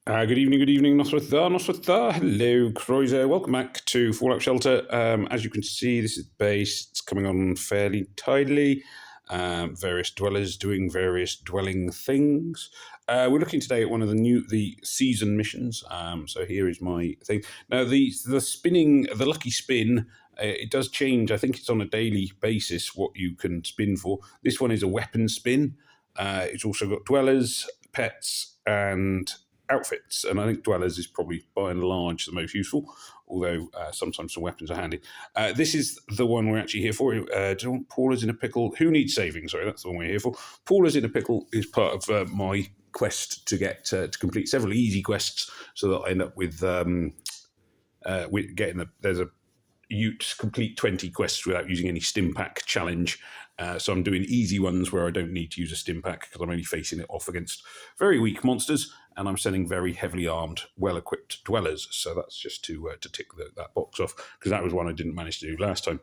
Good evening, Noswitha. Hello, Croiser. Welcome back to Fallout Shelter. As you can see, this is base. It's coming on fairly tidily. Various dwellers doing various dwelling things. We're looking today at one of the season missions. So here is my thing. Now, the spinning, the lucky spin, it does change. I think it's on a daily basis what you can spin for. This one is a weapon spin. It's also got dwellers, pets, and outfits, and I think dwellers is probably by and large the most useful, although sometimes some weapons are handy. This is the one we're actually here for. Do you want Paula's in a Pickle? Who needs saving? Sorry, that's the one we're here for. Paula's in a Pickle is part of my quest to get to complete several easy quests, so that I end up with getting there's a Ute complete 20 quests without using any stim pack challenge. So I'm doing easy ones where I don't need to use a stim pack because I'm only facing it off against very weak monsters, and I'm sending very heavily armed, well-equipped dwellers. So that's just to tick that box off, because that was one I didn't manage to do last time.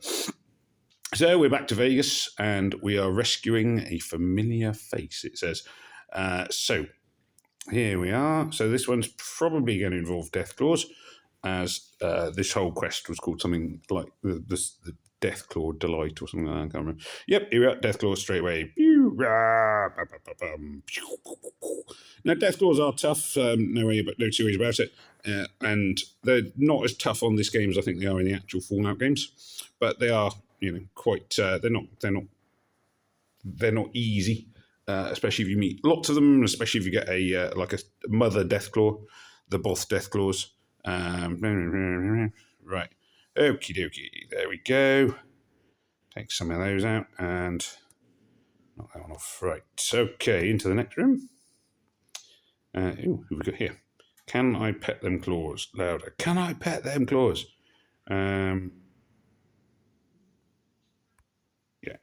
So we're back to Vegas, and we are rescuing a familiar face, it says. So here we are. So this one's probably going to involve Deathclaws, as this whole quest was called something like the Deathclaw Delight or something like that. I can't remember. Yep, here we are, Deathclaws straight away. Now, Deathclaws are tough, no two ways about it, and they're not as tough on this game as I think they are in the actual Fallout games, but they are, quite. They're not easy, especially if you meet lots of them, especially if you get a mother Deathclaw, the Both Deathclaws. Right. Okie dokie. There we go. Take some of those out and knock that one off. Right. Okay, into the next room. Who have we got here? Can I pet them claws? Louder. Can I pet them claws? Yeah,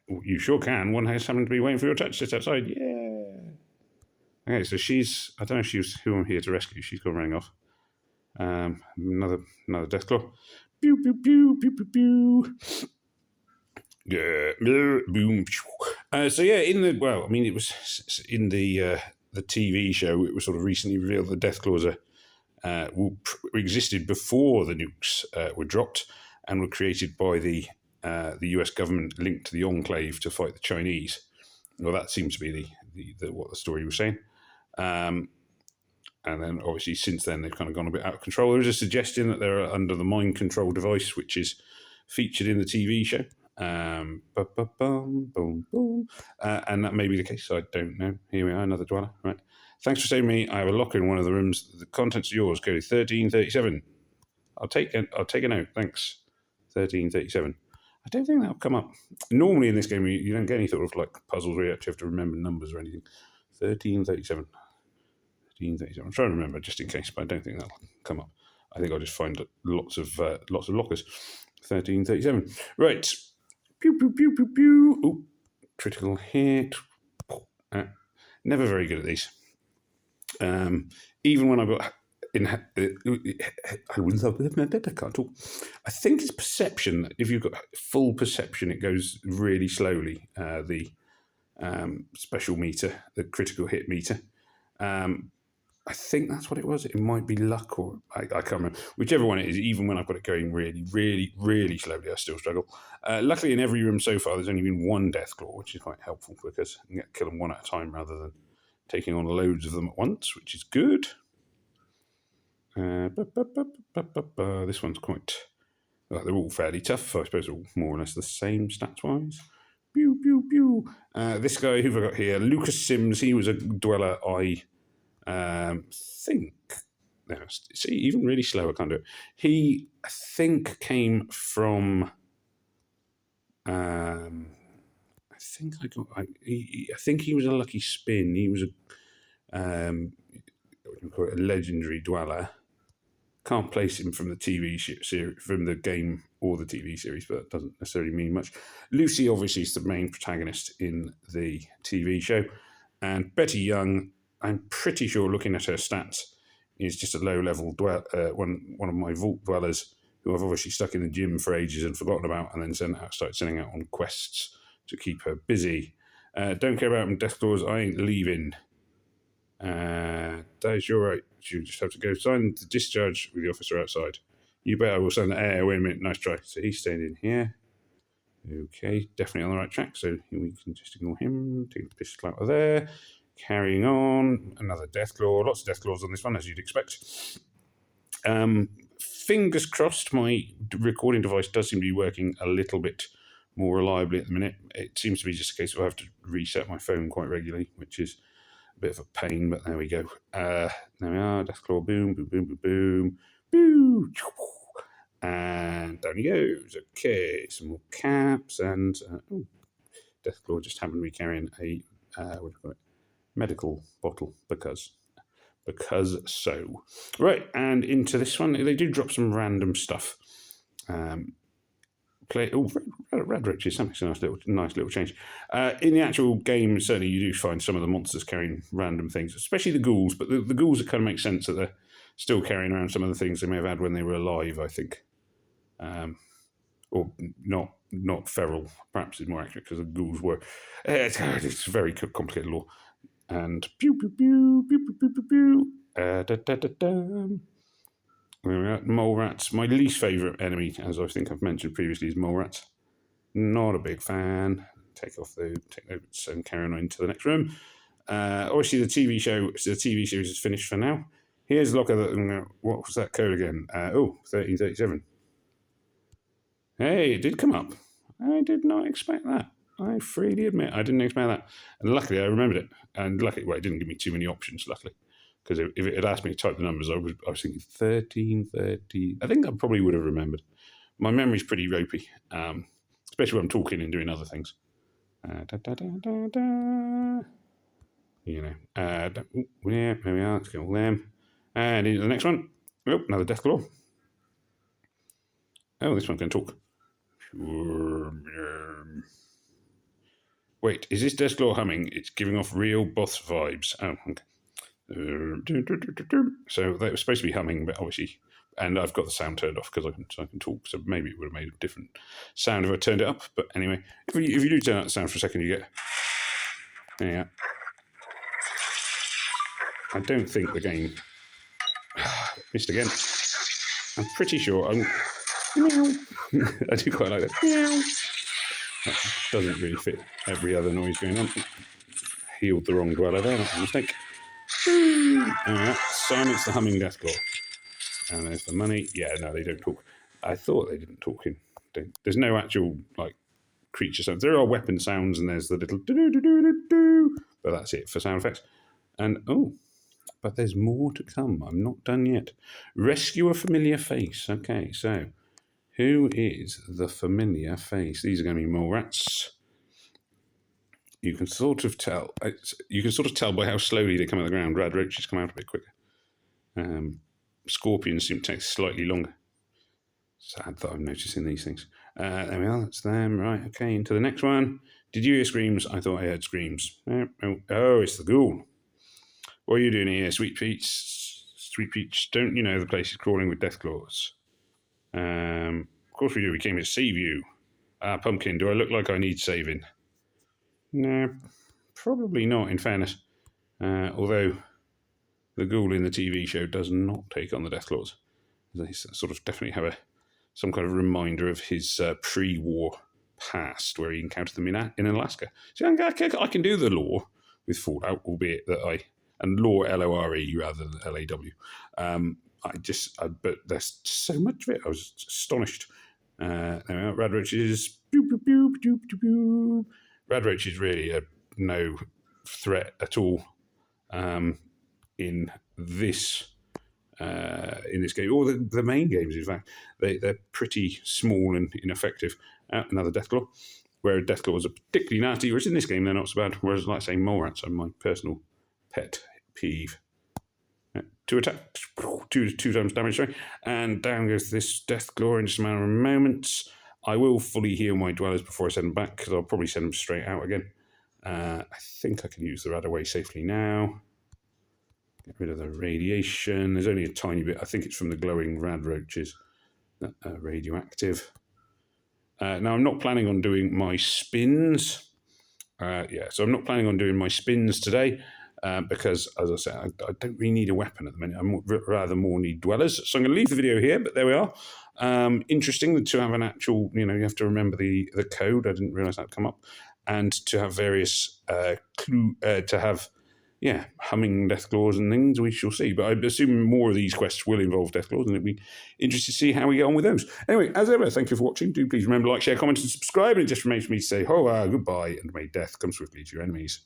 you sure can. One has something to be waiting for your touch just outside. Yeah. Okay, so I don't know if she's who I'm here to rescue. She's gone running off. Another Deathclaw. Pew pew pew pew pew pew. Yeah, boom. So yeah, it was in the TV show. It was sort of recently revealed that Deathclaws existed before the nukes were dropped and were created by the US government linked to the Enclave to fight the Chinese. Well, that seems to be what the story was saying. And then, obviously, since then, they've kind of gone a bit out of control. There is a suggestion that they're under the mind control device, which is featured in the TV show. And that may be the case. I don't know. Here we are, another dweller. Right. Thanks for saving me. I have a locker in one of the rooms. The contents are yours. Go to 1337. I'll take a note. Thanks. 1337. I don't think that'll come up. Normally in this game, you don't get any sort of like puzzles where you actually have to remember numbers or anything. 1337. I'm trying to remember just in case, but I don't think that'll come up. I think I'll just find lots of lockers. 1337. Right. Pew pew pew pew pew. Ooh, critical hit. Never very good at these. Even when I got in, I can't talk. I think it's perception. If you've got full perception, it goes really slowly. The special meter, the critical hit meter. I think that's what it was. It might be luck, or I can't remember. Whichever one it is, even when I've got it going really, really, really slowly, I still struggle. Luckily, in every room so far, there's only been one Deathclaw, which is quite helpful because you can kill them one at a time rather than taking on loads of them at once, which is good. This one's quite... they're all fairly tough. So I suppose they're all more or less the same stats-wise. Pew, pew, pew. This guy, who've I got here? Lucas Sims. He was a dweller I... think, see, even really slow, I can't do it. He, I think, came from. I think he was a lucky spin. He was a legendary dweller. Can't place him from the TV series, from the game or the TV series, but it doesn't necessarily mean much. Lucy, obviously, is the main protagonist in the TV show, and Betty Young, I'm pretty sure, looking at her stats, is just a low-level one of my vault dwellers who I've obviously stuck in the gym for ages and forgotten about, and then started sending out on quests to keep her busy. Don't care about them Deathclaws. I ain't leaving. that is your right. You just have to go sign the discharge with the officer outside. You bet I will sign that. Wait a minute, nice try. So he's staying in here. Okay, definitely on the right track, so we can just ignore him, take the pistol out of there. Carrying on, another Deathclaw, lots of Deathclaws on this one, as you'd expect. Fingers crossed, my recording device does seem to be working a little bit more reliably at the minute. It seems to be just a case of I have to reset my phone quite regularly, which is a bit of a pain, but there we go. There we are, Deathclaw, boom, boom, boom, boom, boom, boom. And down he goes. Okay, some more caps and Deathclaw just happened to be carrying a what do you call it? Medical bottle because so. Right, and into this one, they do drop some random stuff. Rad Roaches, something's a nice little change. In the actual game, certainly you do find some of the monsters carrying random things, especially the ghouls, but the ghouls, it kind of makes sense that they're still carrying around some of the things they may have had when they were alive, I think. Or not feral, perhaps is more accurate, because the ghouls were. It's very complicated lore. And pew pew pew pew pew pew pew pew. Mole rats. My least favourite enemy, as I think I've mentioned previously, is mole rats. Not a big fan. Take notes and carry on into the next room. Obviously, the TV show is finished for now. Here's a look at what was that code again? 1337. Hey, it did come up. I did not expect that. I freely admit I didn't expect that. And luckily I remembered it. And luckily, it didn't give me too many options, luckily. Because if it had asked me to type the numbers, I was thinking 1330. I think I probably would have remembered. My memory's pretty ropey, especially when I'm talking and doing other things. Yeah, there we are. Let's get all them. And into the next one. Oh, another Deathclaw. Oh, this one can talk. Wait, is this Deathclaw humming? It's giving off real boss vibes. Oh, okay. So they were supposed to be humming, but obviously, and I've got the sound turned off because I can talk. So maybe it would have made a different sound if I turned it up. But anyway, if you do turn up the sound for a second, you get. Yeah. I don't think the game missed again. I'm pretty sure I do quite like that. That doesn't really fit every other noise going on. Healed the wrong dweller there, that's a mistake. Silence the humming Deathclaw. And there's the money. Yeah, no, they don't talk. I thought they didn't talk in. There's no actual creature sounds. There are weapon sounds, and there's the little do-do-do-do-do-do, but that's it for sound effects. And but there's more to come. I'm not done yet. Rescue a familiar face. Okay, so who is the familiar face? These are going to be mole rats. You can sort of tell. By how slowly they come out of the ground. Rad roaches come out a bit quicker. Scorpions seem to take slightly longer. Sad that I'm noticing these things. There we are. That's them. Right. Okay. Into the next one. Did you hear screams? I thought I heard screams. Oh, it's the ghoul. What are you doing here, Sweet Peach? Sweet Peach, don't you know the place is crawling with Deathclaws? Of course we do. We came here to save you. Pumpkin, do I look like I need saving? No, probably not, in fairness. Although the ghoul in the TV show does not take on the Deathclaws. They sort of definitely have some kind of reminder of his pre-war past, where he encountered them in Alaska. So I can do the lore with Fallout, albeit that and lore L-O-R-E rather than L-A-W. But there's so much of it. I was astonished. Rad roaches. Rad roach is really no threat at all in this game, or the main games. In fact, they're pretty small and ineffective. Another Deathclaw, where Deathclaws are particularly nasty, whereas in this game they're not so bad. Whereas, like I say, mole rats are my personal pet peeve. 2 attacks, two times damage, sorry. And down goes this Deathclaw in just a matter of moments. I will fully heal my dwellers before I send them back, because I'll probably send them straight out again. I think I can use the rad away safely now. Get rid of the radiation. There's only a tiny bit. I think it's from the glowing rad roaches. Radioactive. Now, I'm not planning on doing my spins. So I'm not planning on doing my spins today. because, as I said, I don't really need a weapon at the minute. I rather more need dwellers. So I'm going to leave the video here, but there we are. Interesting to have an actual, you have to remember the code. I didn't realize that'd come up. And to have various humming Deathclaws and things, we shall see. But I assume more of these quests will involve Deathclaws, and it'll be interesting to see how we get on with those. Anyway, as ever, thank you for watching. Do please remember to like, share, comment, and subscribe. And it just remains for me to say, goodbye, and may death come swiftly to your enemies.